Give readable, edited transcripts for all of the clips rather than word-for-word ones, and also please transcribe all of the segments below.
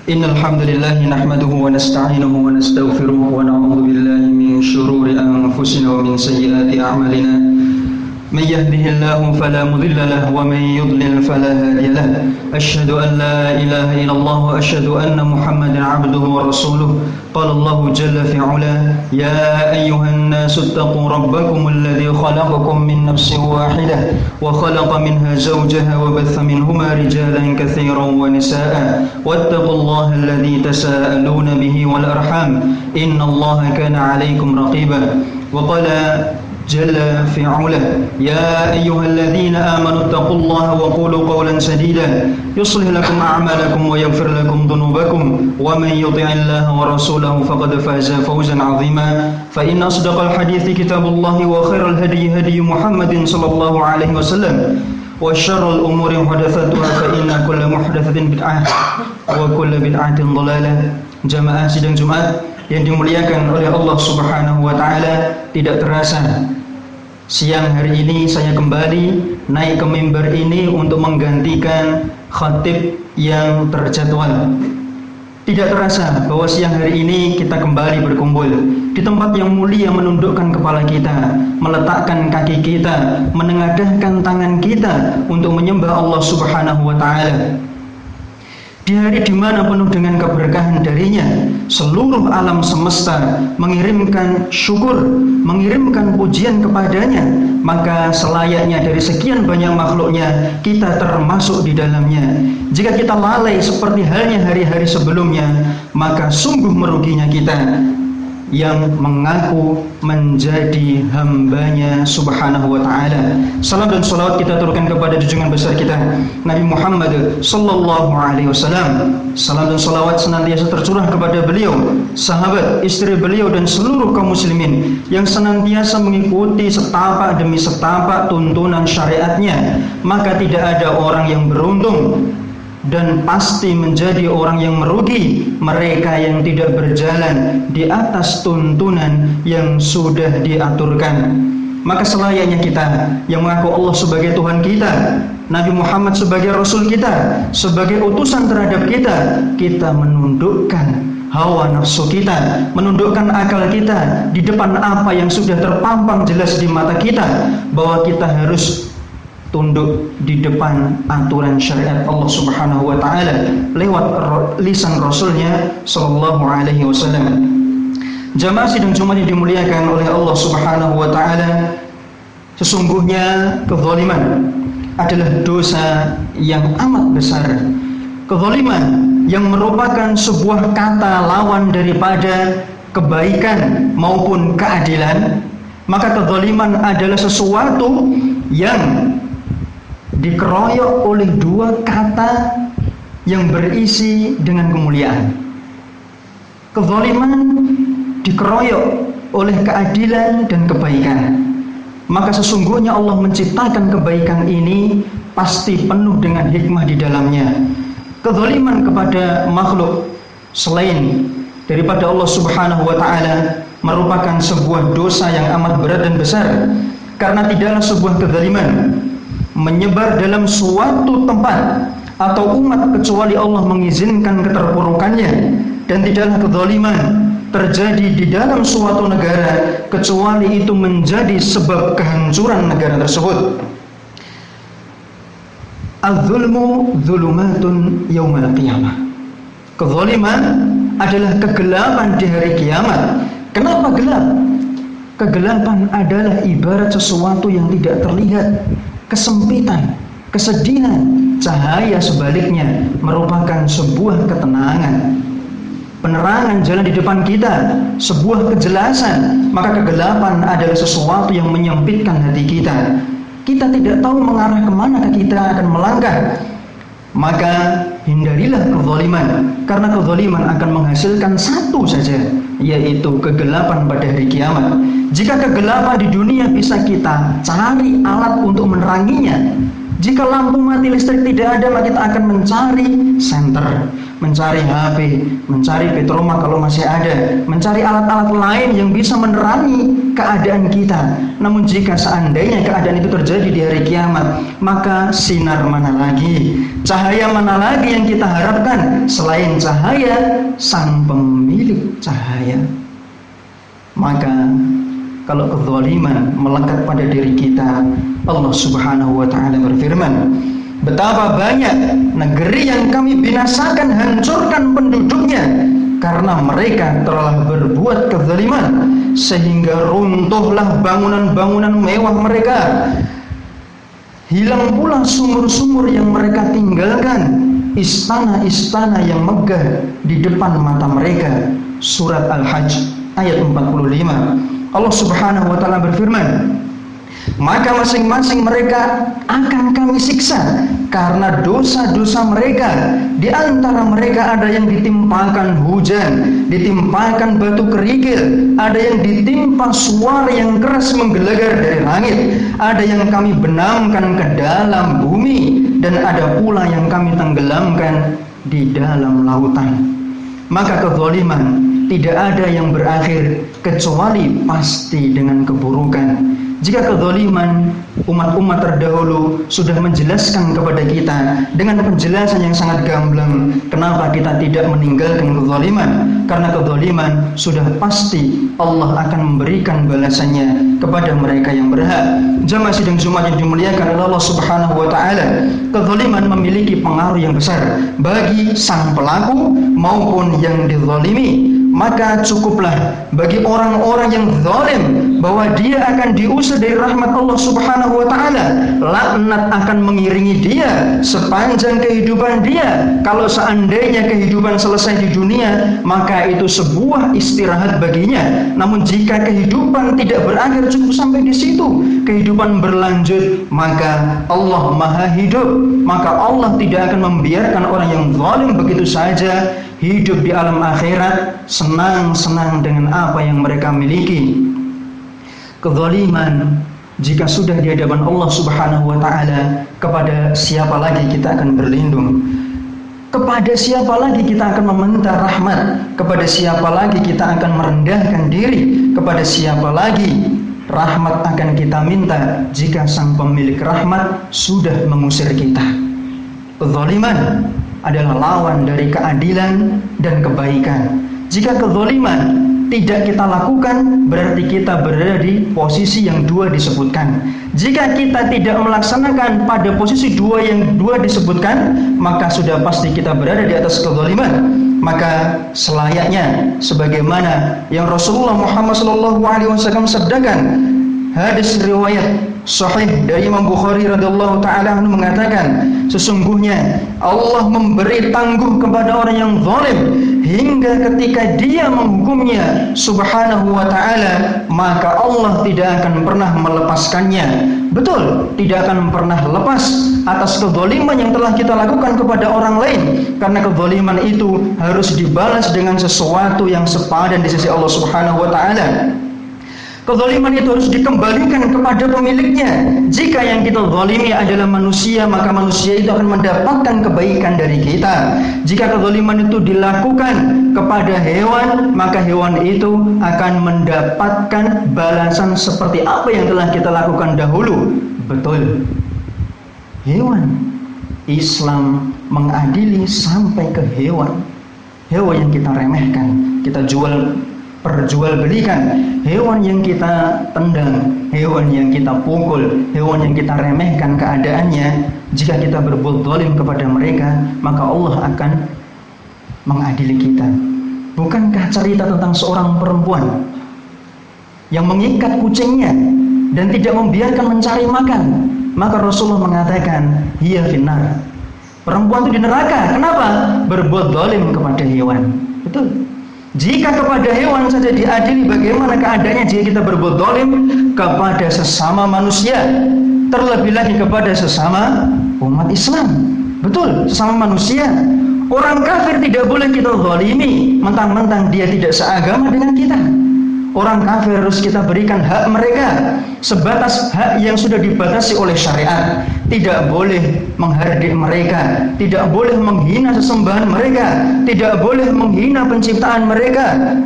Innal hamdalillah nahmaduhu wa nasta'inuhu wa nastaghfiruh wa na'udzu billahi min shururi anfusina wa min sayyiati a'malina. Man yahdihillahu fala mudilla lahu wa man yudlil fala hadiya lahu. Asyhadu an la ilaha illallah wa asyhadu anna Muhammadan 'abduhu wa rasuluh. Qala Allahu jalla fi 'ula, ya ayyuhan nasu ittaqu rabbakum alladhi khalaqakum min nafsin wahidah wa khalaqa minha zawjaha wa batha minhuma rijalan katsiran wa nisaa'a wattaqullaha alladhi tasaaluna bihi wal arham innallaha kana 'alaykum raqiba. Wa qala جل في علا يا أيها الذين آمنوا اتقوا الله وقولوا قولا سديدا يصلح لكم أعمالكم ويغفر لكم ذنوبكم ومن يطع الله ورسوله فقد فاز فوزا عظيما فإن أصدق الحديث كتاب الله وخير الهدي هدي محمد صلى الله عليه وسلم وشر الأمور محدثاتها فإن كل محدثة بدعة وكل بدعة ضلالة. Jamaah sidang Jumat yang dimuliakan oleh Allah Subhanahu wa taala, tidak terasa siang hari ini saya kembali naik ke mimbar ini untuk menggantikan khatib yang terjadwal. Tidak terasa bahwa siang hari ini kita kembali berkumpul di tempat yang mulia, menundukkan kepala kita, meletakkan kaki kita, menengadahkan tangan kita untuk menyembah Allah Subhanahu wa taala. Di hari di mana penuh dengan keberkahan darinya, seluruh alam semesta mengirimkan syukur, mengirimkan pujian kepadanya, maka selayaknya dari sekian banyak makhluknya kita termasuk di dalamnya. Jika kita lalai seperti halnya hari-hari sebelumnya, maka sungguh meruginya kita yang mengaku menjadi hambanya Subhanahu wa ta'ala. Salam dan salawat kita turunkan kepada junjungan besar kita Nabi Muhammad sallallahu alaihi wasallam. Salam dan salawat senantiasa tercurah kepada beliau, sahabat, istri beliau dan seluruh kaum muslimin yang senantiasa mengikuti setapak demi setapak tuntunan syariatnya. Maka tidak ada orang yang beruntung dan pasti menjadi orang yang merugi mereka yang tidak berjalan di atas tuntunan yang sudah diaturkan. Maka selayaknya kita yang mengaku Allah sebagai Tuhan kita, Nabi Muhammad sebagai Rasul kita, sebagai utusan terhadap kita, kita menundukkan hawa nafsu kita, menundukkan akal kita di depan apa yang sudah terpampang jelas di mata kita, bahwa kita harus tunduk di depan aturan syariat Allah Subhanahu wa taala lewat lisan Rasulnya sallallahu alaihi wasallam. Jamaah sidang Jumat yang dimuliakan oleh Allah Subhanahu wa taala, sesungguhnya kezaliman adalah dosa yang amat besar. Kezaliman yang merupakan sebuah kata lawan daripada kebaikan maupun keadilan, maka kezaliman adalah sesuatu yang dikeroyok oleh dua kata yang berisi dengan kemuliaan. Kezaliman dikeroyok oleh keadilan dan kebaikan. Maka sesungguhnya Allah menciptakan kebaikan ini pasti penuh dengan hikmah di dalamnya. Kezaliman kepada makhluk selain daripada Allah Subhanahu wa taala merupakan sebuah dosa yang amat berat dan besar, karena tidaklah sebuah kezaliman menyebar dalam suatu tempat atau umat kecuali Allah mengizinkan keterpurukannya, dan tidaklah kezaliman terjadi di dalam suatu negara kecuali itu menjadi sebab kehancuran negara tersebut. Az-zulmu dzulumatun yaumal qiyamah. Kezaliman adalah kegelapan di hari kiamat. Kenapa gelap? Kegelapan adalah ibarat sesuatu yang tidak terlihat, kesempitan, kesedihan. Cahaya sebaliknya merupakan sebuah ketenangan, penerangan jalan di depan kita, sebuah kejelasan. Maka kegelapan adalah sesuatu yang menyempitkan hati kita. Kita tidak tahu mengarah kemana kita akan melangkah. Maka hindarilah kezaliman, karena kezaliman akan menghasilkan satu saja, yaitu kegelapan pada hari kiamat. Jika kegelapan di dunia bisa kita cari alat untuk meneranginya, jika lampu mati, listrik tidak ada, maka kita akan mencari senter, mencari HP, mencari petroma kalau masih ada, mencari alat-alat lain yang bisa menerangi keadaan kita. Namun jika seandainya keadaan itu terjadi di hari kiamat, maka sinar mana lagi, cahaya mana lagi yang kita harapkan selain cahaya sang pemilik cahaya. Maka kalau kezaliman melekat pada diri kita, Allah Subhanahu wa ta'ala berfirman, betapa banyak negeri yang kami binasakan, hancurkan penduduknya karena mereka telah berbuat kezaliman, sehingga runtuhlah bangunan-bangunan mewah mereka, hilang pula sumur-sumur yang mereka tinggalkan, istana-istana yang megah di depan mata mereka. Surat Al-Hajj ayat 45. Allah Subhanahu wa ta'ala berfirman, maka masing-masing mereka akan kami siksa karena dosa-dosa mereka. Di antara mereka ada yang ditimpakan hujan, ditimpakan batu kerikil, ada yang ditimpa suara yang keras menggelegar dari langit, ada yang kami benamkan ke dalam bumi, dan ada pula yang kami tenggelamkan di dalam lautan. Maka kezaliman tidak ada yang berakhir kecuali pasti dengan keburukan. Jika kezaliman, umat-umat terdahulu sudah menjelaskan kepada kita dengan penjelasan yang sangat gamblang, kenapa kita tidak meninggalkan kezaliman? Karena kezaliman sudah pasti Allah akan memberikan balasannya kepada mereka yang berhak. Jamaah sidang Jumat yang dimuliakan oleh Allah Subhanahu wa ta'ala, kezaliman memiliki pengaruh yang besar bagi sang pelaku maupun yang dizalimi. Maka cukuplah bagi orang-orang yang zalim bahwa dia akan diusir dari rahmat Allah Subhanahu wa ta'ala. Laknat akan mengiringi dia sepanjang kehidupan dia. Kalau seandainya kehidupan selesai di dunia, maka itu sebuah istirahat baginya. Namun jika kehidupan tidak berakhir cukup sampai di situ, kehidupan berlanjut, maka Allah Maha Hidup. Maka Allah tidak akan membiarkan orang yang zalim begitu saja hidup di alam akhirat senang-senang dengan apa yang mereka miliki. Kezaliman jika sudah di hadapan Allah Subhanahu wa ta'ala, kepada siapa lagi kita akan berlindung? Kepada siapa lagi kita akan meminta rahmat? Kepada siapa lagi kita akan merendahkan diri? Kepada siapa lagi rahmat akan kita minta jika sang pemilik rahmat sudah mengusir kita? Kezaliman adalah lawan dari keadilan dan kebaikan. Jika kezaliman tidak kita lakukan, berarti kita berada di posisi yang dua disebutkan. Jika kita tidak melaksanakan pada posisi yang dua disebutkan, maka sudah pasti kita berada di atas kezaliman. Maka selayaknya sebagaimana yang Rasulullah Muhammad SAW sabdakan, hadis riwayat sahih dari Imam Bukhari radhiyallahu taala anhu mengatakan, sesungguhnya Allah memberi tangguh kepada orang yang zalim hingga ketika dia menghukumnya Subhanahu wa ta'ala, maka Allah tidak akan pernah melepaskannya. Betul, tidak akan pernah lepas atas kezaliman yang telah kita lakukan kepada orang lain, karena kezaliman itu harus dibalas dengan sesuatu yang sepadan di sisi Allah Subhanahu wa ta'ala. Kezaliman itu harus dikembalikan kepada pemiliknya. Jika yang kita zalimi adalah manusia, maka manusia itu akan mendapatkan kebaikan dari kita. Jika kezaliman itu dilakukan kepada hewan, maka hewan itu akan mendapatkan balasan seperti apa yang telah kita lakukan dahulu. Betul, hewan. Islam mengadili sampai ke hewan. Hewan yang kita remehkan, kita perjualbelikan, hewan yang kita tendang, hewan yang kita pukul, hewan yang kita remehkan keadaannya, jika kita berbuat zalim kepada mereka, maka Allah akan mengadili kita. Bukankah cerita tentang seorang perempuan yang mengikat kucingnya dan tidak membiarkan mencari makan? Maka Rasulullah mengatakan, hiya finnar. Perempuan itu di neraka. Kenapa? Berbuat zalim kepada hewan. Betul. Jika kepada hewan saja diadili, bagaimana keadaannya jika kita berbuat zalim kepada sesama manusia, terlebih lagi kepada sesama umat Islam? Betul, sesama manusia. Orang kafir tidak boleh kita zalimi mentang-mentang dia tidak seagama dengan kita. Orang kafir harus kita berikan hak mereka sebatas hak yang sudah dibatasi oleh syariat. Tidak boleh menghardik mereka, tidak boleh menghina sesembahan mereka, tidak boleh menghina penciptaan mereka.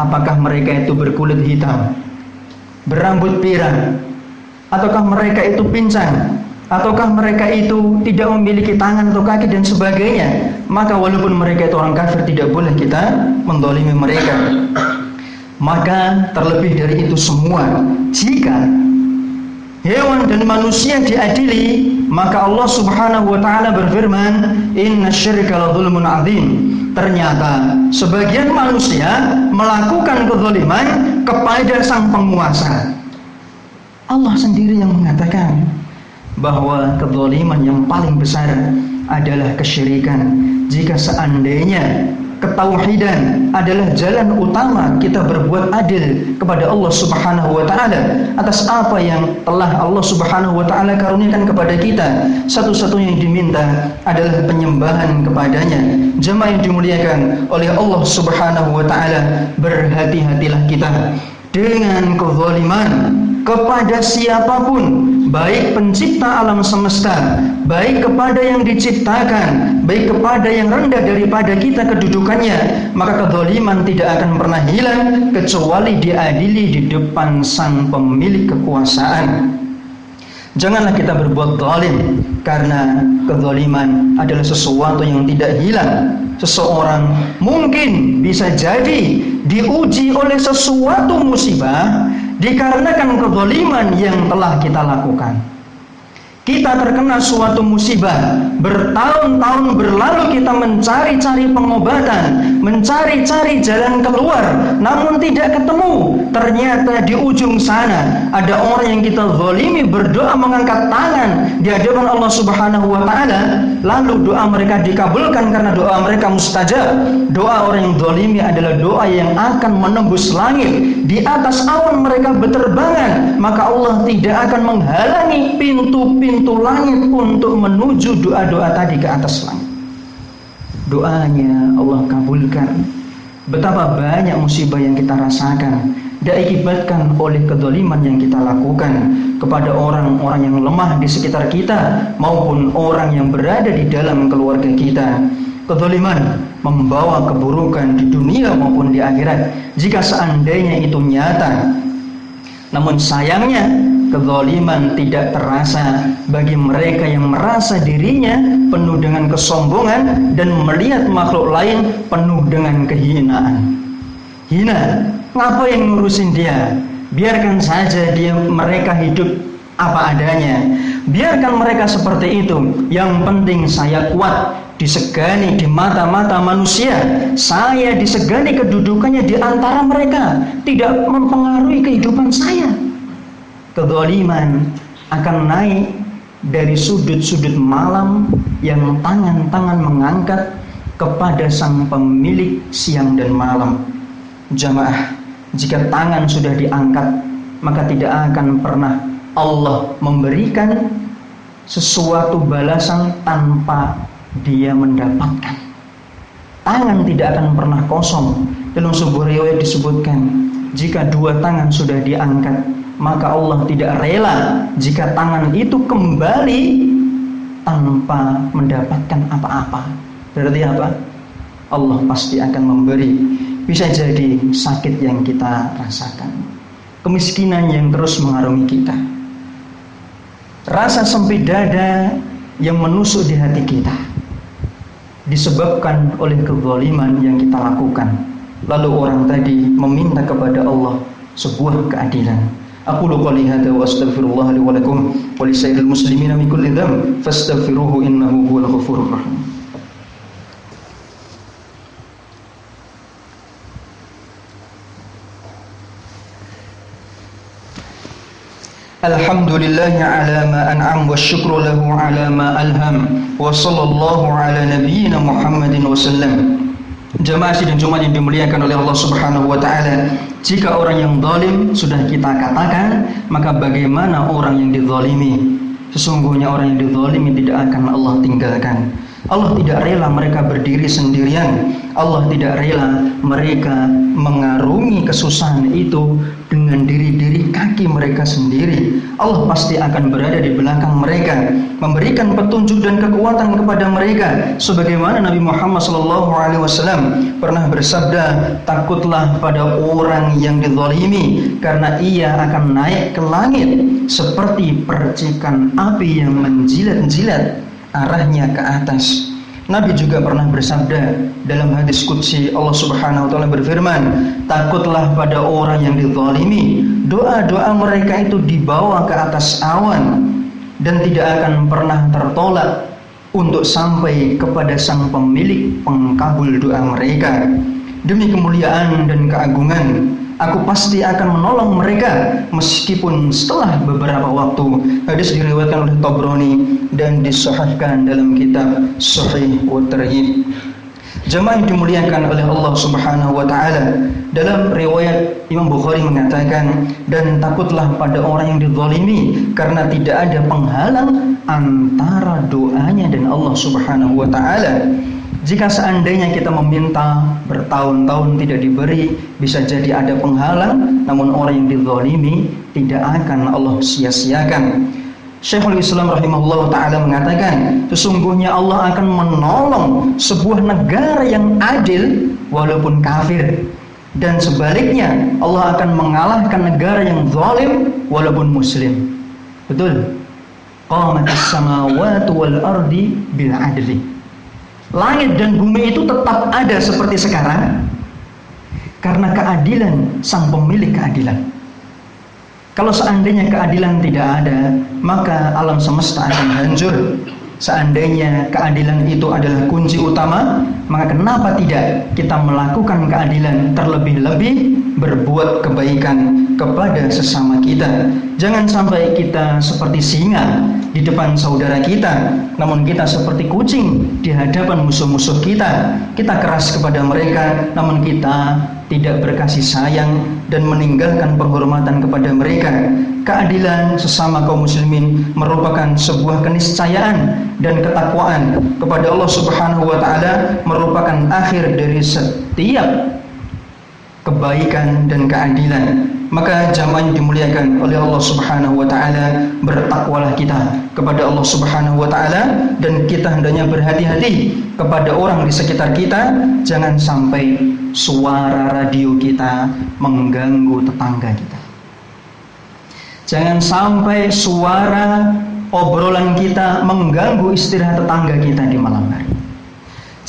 Apakah mereka itu berkulit hitam, berambut pirang, ataukah mereka itu pincang, ataukah mereka itu tidak memiliki tangan atau kaki dan sebagainya, maka walaupun mereka itu orang kafir, tidak boleh kita menzalimi mereka. Maka terlebih dari itu semua, jika hewan dan manusia diadili, maka Allah Subhanahu wa taala berfirman, "Innasyirka ladzulmun 'adzim." Ternyata sebagian manusia melakukan kezaliman kepada sang penguasa. Allah sendiri yang mengatakan bahwa kezaliman yang paling besar adalah kesyirikan. Jika seandainya ketauhidan adalah jalan utama kita berbuat adil kepada Allah Subhanahu wa taala atas apa yang telah Allah Subhanahu wa taala karuniakan kepada kita, satu-satunya yang diminta adalah penyembahan kepadanya. Jemaah yang dimuliakan oleh Allah Subhanahu wa taala, berhati-hatilah kita dengan kezaliman kepada siapapun, baik pencipta alam semesta, baik kepada yang diciptakan, baik kepada yang rendah daripada kita kedudukannya. Maka kezaliman tidak akan pernah hilang kecuali diadili di depan sang pemilik kekuasaan. Janganlah kita berbuat zalim, karena kezaliman adalah sesuatu yang tidak hilang. Seseorang mungkin bisa jadi diuji oleh sesuatu musibah dikarenakan kezaliman yang telah kita lakukan. Kita terkena suatu musibah, bertahun-tahun berlalu kita mencari-cari pengobatan, mencari-cari jalan keluar, namun tidak ketemu. Ternyata di ujung sana ada orang yang kita zalimi berdoa mengangkat tangan di hadapan Allah Subhanahu wa taala, lalu doa mereka dikabulkan karena doa mereka mustajab. Doa orang yang zalimi adalah doa yang akan menembus langit. Di atas awan mereka berterbangan, maka Allah tidak akan menghalangi pintu-pintu langit untuk menuju doa-doa tadi ke atas langit. Doanya Allah kabulkan. Betapa banyak musibah yang kita rasakan diakibatkan oleh kezaliman yang kita lakukan kepada orang-orang yang lemah di sekitar kita maupun orang yang berada di dalam keluarga kita. Kezaliman membawa keburukan di dunia maupun di akhirat jika seandainya itu nyata. Namun sayangnya kezaliman tidak terasa bagi mereka yang merasa dirinya penuh dengan kesombongan dan melihat makhluk lain penuh dengan kehinaan. Hina, ngapain ngurusin dia? Biarkan saja mereka hidup apa adanya. Biarkan mereka seperti itu. Yang penting saya kuat, disegani di mata-mata manusia. Saya disegani kedudukannya di antara mereka, tidak mempengaruhi kehidupan saya. Kezaliman akan naik dari sudut-sudut malam yang tangan-tangan mengangkat kepada sang pemilik siang dan malam. Jamaah, jika tangan sudah diangkat, maka tidak akan pernah Allah memberikan sesuatu balasan tanpa dia mendapatkan. Tangan tidak akan pernah kosong. Dalam sebuah riwayat disebutkan, jika dua tangan sudah diangkat, maka Allah tidak rela jika tangan itu kembali tanpa mendapatkan apa-apa. Berarti apa? Allah pasti akan memberi. Bisa jadi sakit yang kita rasakan, kemiskinan yang terus mengarungi kita, rasa sempit dada yang menusuk di hati kita, disebabkan oleh kezaliman yang kita lakukan. Lalu orang tadi meminta kepada Allah sebuah keadilan. Aqulu qouli hadza wa astaghfirullah li wa lakum wa lisairil muslimina min kulli dhanb fastaghfiruhu innahu huwal ghafurur rahim. Alhamdulillahi ala ma an'am wa syukru lahu ala ma alham wa sallallahu ala nabiyyina Muhammadin wa sallam. Jamaah sidang Jumat yang dimuliakan oleh Allah Subhanahu wa taala, jika orang yang zalim sudah kita katakan, maka bagaimana orang yang dizalimi? Sesungguhnya orang yang dizalimi tidak akan Allah tinggalkan. Allah tidak rela mereka berdiri sendirian. Allah tidak rela mereka mengarungi kesusahan itu dengan diri kaki mereka sendiri. Allah pasti akan berada di belakang mereka, memberikan petunjuk dan kekuatan kepada mereka. Sebagaimana Nabi Muhammad SAW pernah bersabda, takutlah pada orang yang dizalimi, karena ia akan naik ke langit seperti percikan api yang menjilat-jilat arahnya ke atas. Nabi juga pernah bersabda dalam hadis qudsi, Allah Subhanahu wa taala berfirman, takutlah pada orang yang dizalimi, doa-doa mereka itu dibawa ke atas awan dan tidak akan pernah tertolak untuk sampai kepada sang pemilik pengkabul doa mereka. Demi kemuliaan dan keagungan, aku pasti akan menolong mereka meskipun setelah beberapa waktu. Hadis diriwayatkan oleh Tabrani dan disahihkan dalam kitab Sahih wa Targhib. Jemaah yang dimuliakan oleh Allah Subhanahu wa taala, dalam riwayat Imam Bukhari mengatakan, dan takutlah pada orang yang dizalimi, karena tidak ada penghalang antara doanya dan Allah Subhanahu wa taala. Jika seandainya kita meminta bertahun-tahun tidak diberi, bisa jadi ada penghalang, namun orang yang dizalimi tidak akan Allah sia-siakan. Syekhul Islam rahimahullah ta'ala mengatakan, sesungguhnya Allah akan menolong sebuah negara yang adil walaupun kafir, dan sebaliknya Allah akan mengalahkan negara yang zalim walaupun muslim. Betul? Qamatis samawati wal ardi bil adli. Langit dan bumi itu tetap ada seperti sekarang karena keadilan sang pemilik keadilan. Kalau seandainya keadilan tidak ada, maka alam semesta akan hancur. Seandainya keadilan itu adalah kunci utama, maka kenapa tidak kita melakukan keadilan, terlebih-lebih berbuat kebaikan kepada sesama kita. Jangan sampai kita seperti singa di depan saudara kita, namun kita seperti kucing di hadapan musuh-musuh kita. Kita keras kepada mereka, namun kita tidak berkasih sayang dan meninggalkan penghormatan kepada mereka. Keadilan sesama kaum muslimin merupakan sebuah keniscayaan dan ketakwaan kepada Allah Subhanahu wa taala, merupakan akhir dari setiap kebaikan dan keadilan. Maka jamaah yang dimuliakan oleh Allah Subhanahu wa taala, bertakwalah kita kepada Allah Subhanahu wa taala, dan kita hendaknya berhati-hati kepada orang di sekitar kita. Jangan sampai suara radio kita mengganggu tetangga kita. Jangan sampai suara obrolan kita mengganggu istirahat tetangga kita di malam hari.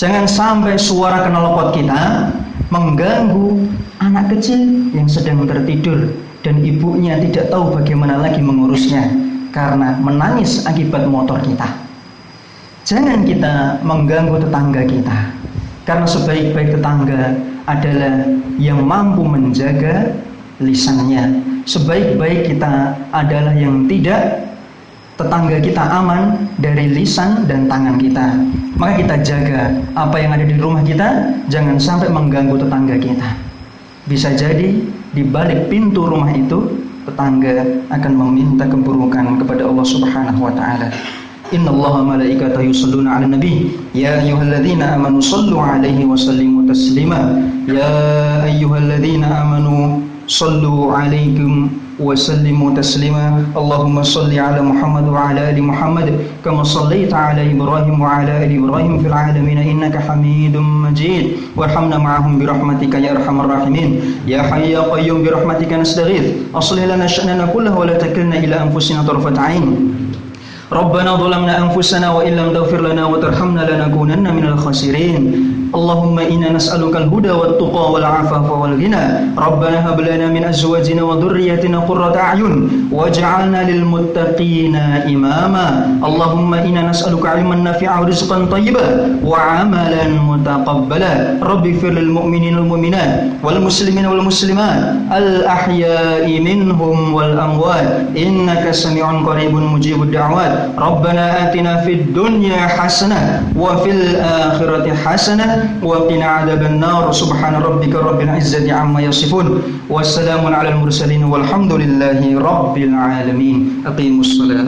Jangan sampai suara knalpot kita mengganggu anak kecil yang sedang tertidur dan ibunya tidak tahu bagaimana lagi mengurusnya karena menangis akibat motor kita. Jangan kita mengganggu tetangga kita, karena sebaik-baik tetangga adalah yang mampu menjaga lisannya. Sebaik-baik kita adalah yang tidak tetangga kita aman dari lisan dan tangan kita. Maka kita jaga apa yang ada di rumah kita, jangan sampai mengganggu tetangga kita. Bisa jadi di balik pintu rumah itu tetangga akan meminta keburukan kepada Allah Subhanahu wa taala. Innallaha malaikatahu yusholluna 'alan nabi ya ayyuhalladzina amanu shallu 'alaihi wa sallimu taslima ya ayyuhalladzina amanu sallu 'alaikum wa sallimu taslima. Allahumma salli 'ala Muhammad wa 'ala ali Muhammad kama shallaita 'ala Ibrahim wa 'ala ali Ibrahim fil 'alamin innaka Hamidum Majid. Warhamna ma'ahum bi rahmatika ya arhamar rahimin ya hayy ya qayyum bi rahmatika nastaghith aslih lana sha'nana kullahu wa la takilna ila anfusina tarfat 'ain. Rabbana zalamna anfusana wa illam taghfir lana wa tarhamna lanakunanna minal khasirin. Allahumma inna nas'aluka al-huda wat-tuqa wal-'afafa wal-ghina. Rabbana hab lana min azwajina wa dhurriyyatina qurrata a'yun waj'alna lil muttaqina imama. Allahumma inna nas'aluka 'ilman nafi'a wa rizqan thayyiban wa 'amalan mutaqabbala. Rabbi ighfir lil mu'minina wal mu'minat wal muslimina wal muslimat al-ahya'i minhum wal amwat innaka sami'un qaribun mujibud da'wat. Rabbana atina fid dunya hasanah wa fil akhirati hasanah wa qina adzaban nar. Subhana rabbika rabbil izzati amma yasifun wassalamun alal mursalin walhamdulillahi rabbil alamin. Aqimus shalah.